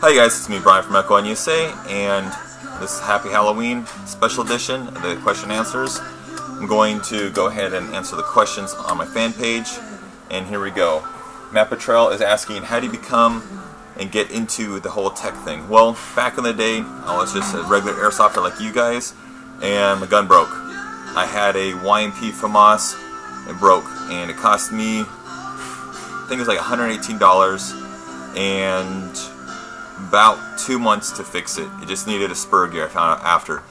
Hi guys, it's me Brian from Echo1 USA, and this is Happy Halloween special edition of the question answers. I'm going to go ahead and answer the questions on my fan page, and here we go. Matt Petrell is asking, how do you become and get into the whole tech thing? Well, back in the day, I was just a regular airsofter like you guys, and my gun broke. I had a YMP FAMAS, it broke, and it cost me, I think it was like $118, and about 2 months to fix it. It just needed a spur gear, I found out after.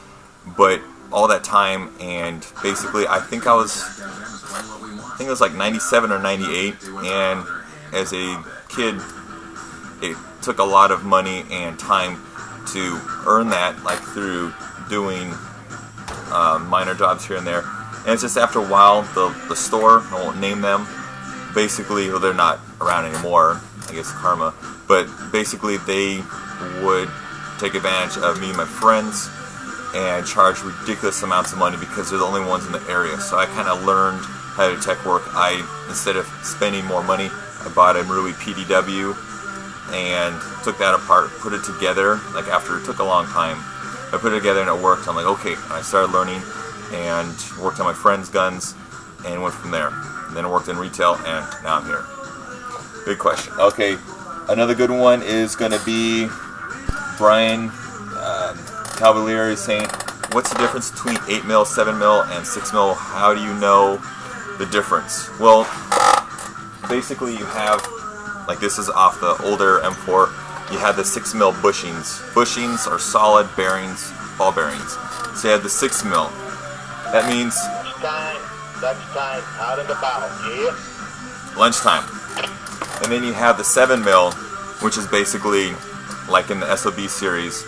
But all that time, and basically I think it was like 97 or 98, and as a kid it took a lot of money and time to earn that, like through doing minor jobs here and there. And it's just after a while, the store, I won't name them, basically, well, they're not around anymore, I guess karma, but basically they would take advantage of me and my friends and charge ridiculous amounts of money because they're the only ones in the area. So I kind of learned how to tech work. Instead of spending more money, I bought a Marui PDW and took that apart, put it together, like after it took a long time. I put it together and it worked. I'm like, okay, and I started learning and worked on my friends' guns and went from there. And then I worked in retail, and now I'm here. Good question. Okay, another good one is going to be Brian Cavalier is saying, what's the difference between 8mm, 7mm, and 6mm? How do you know the difference? Well, basically you have, like this is off the older M4, you have the 6mm bushings. Bushings are solid bearings, ball bearings. So you have the 6mm. That means lunchtime, out and about, yeah? Lunchtime. And then you have the 7mm, which is basically like in the SOB series.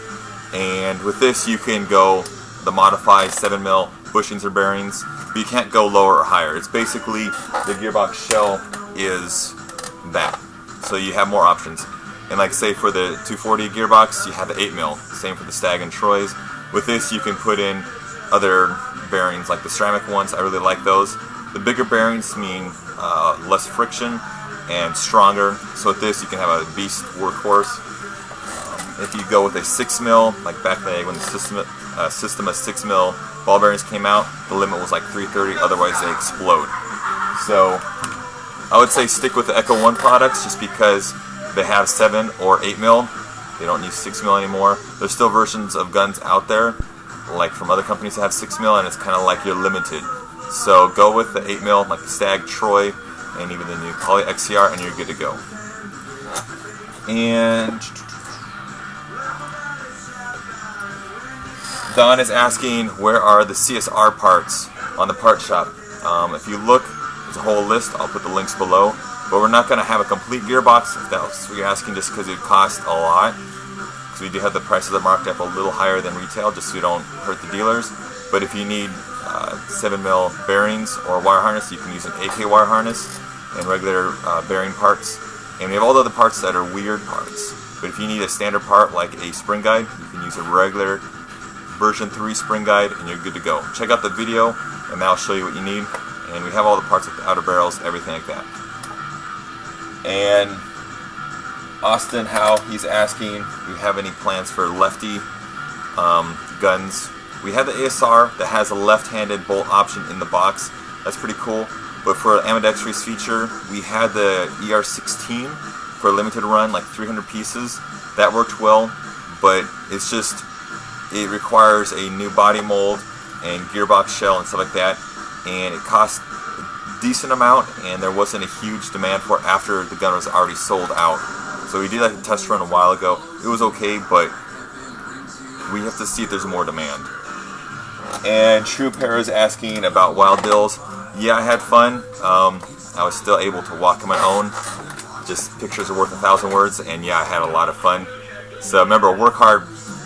And with this you can go the modified 7mm bushings or bearings, but you can't go lower or higher. It's basically the gearbox shell is that. So you have more options. And like say for the 240 gearbox, you have the 8mm. Same for the Stag and Troys. With this you can put in other bearings like the ceramic ones. I really like those. The bigger bearings mean less friction and stronger. So with this you can have a beast workhorse. If you go with a 6mm, like back in the day when the system of 6mm ball bearings came out, the limit was like 330, otherwise they explode. So I would say stick with the Echo1 products just because they have 7 or 8mm. They don't use 6mm anymore. There's still versions of guns out there, like from other companies that have 6mm, and it's kind of like you're limited. So go with the 8mm, like the Stag, Troy, and even the new Poly XCR, and you're good to go. And Don is asking, where are the CSR parts on the part shop? If you look, there's a whole list. I'll put the links below. But we're not going to have a complete gearbox, if that's what you're asking, just because it costs a lot. Because we do have the prices that marked up a little higher than retail, just so you don't hurt the dealers. But if you need 7mm bearings or wire harness, you can use an AK wire harness and regular bearing parts. And we have all the other parts that are weird parts. But if you need a standard part like a spring guide, you can use a regular version 3 spring guide and you're good to go. Check out the video and that'll show you what you need. And we have all the parts like the outer barrels, everything like that. And Austin Howe, he's asking, do you have any plans for lefty guns? We have the ASR that has a left-handed bolt option in the box. That's pretty cool. But for ambidextrous feature, we had the ER16 for a limited run, like 300 pieces. That worked well, but it's just, it requires a new body mold and gearbox shell and stuff like that. And it costs a decent amount, and there wasn't a huge demand for it after the gun was already sold out. So we did like a test run a while ago. It was okay, but we have to see if there's more demand. And True Pair is asking about Wild Bills. Yeah, I had fun. I was still able to walk on my own. Just pictures are worth 1,000 words, and yeah, I had a lot of fun. So remember, work hard,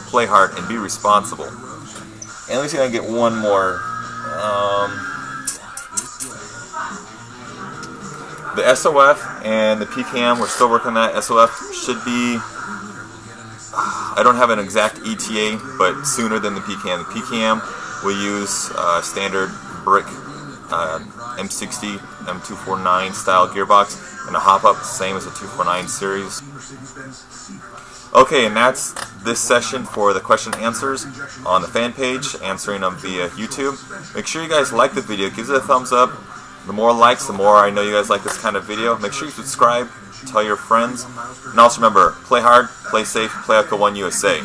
play hard, and be responsible. And let's see if I can get one more. The SOF and the PKM, we're still working on that. SOF should be, I don't have an exact ETA, but sooner than the PKM. The PKM will use standard brick M60 M249 style gearbox, and a hop-up, same as the 249 series. Okay, and that's this session for the question and answers on the fan page, answering them via YouTube. Make sure you guys like the video, give it a thumbs up. The more likes, the more I know you guys like this kind of video. Make sure you subscribe, tell your friends, and also remember, play hard, play safe, BRIANatECHO1 USA.